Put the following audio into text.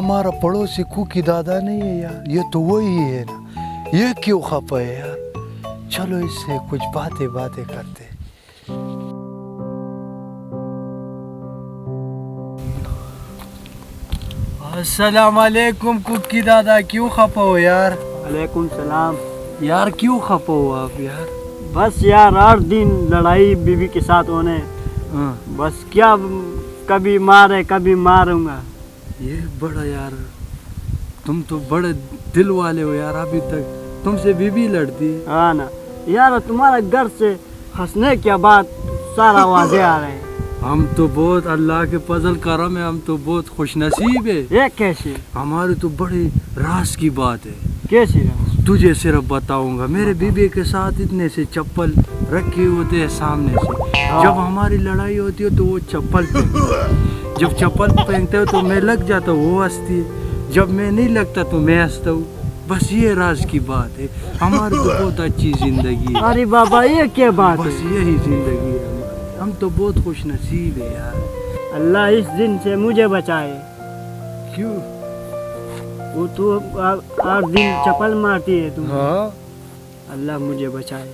हमारा पड़ोसी कुकी दादा नहीं है यार, ये तो वही है ना, ये क्यों खफा है यार। चलो इससे कुछ बातें करते। अस्सलाम वालेकुम कुकी दादा, क्यों खफा हो यार? वालेकुम सलाम। यार क्यों खफा हो आप यार? बस यार 8 दिन लड़ाई बीवी के साथ होने, बस क्या कभी मारे कभी मारूंगा। ये बड़ा यार, तुम तो बड़े दिल वाले हो यार, अभी तक तुमसे बीवी लड़ती। हाँ ना यार, तुम्हारा घर से हंसने क्या बात सारा वाजे आ रहे हैं। हम तो बहुत अल्लाह के फजल करम है, हम तो बहुत खुश नसीब है। ये कैसे? हमारी तो बड़ी राज की बात है। कैसी रहा? तुझे सिर्फ बताऊंगा, मेरे बीबी के साथ इतने से चप्पल रखे होते हैं सामने से, जब हमारी लड़ाई होती है तो वो चप्पल पहनते हैं, जब चप्पल पहनते हो तो मैं लग जाता हूँ, वो हंसती है, जब मैं नहीं लगता तो मैं हंसता हूँ। बस ये राज की बात है, हमारी तो बहुत अच्छी जिंदगी है। अरे बाबा ये क्या बात बस है? यही जिंदगी है हमारी, हम तो बहुत खुश नसीब है यार। अल्लाह इस दिन से मुझे बचाए। क्यों? वो तो 8 दिन चप्पल मारती है तुम। हाँ अल्लाह मुझे बचाए।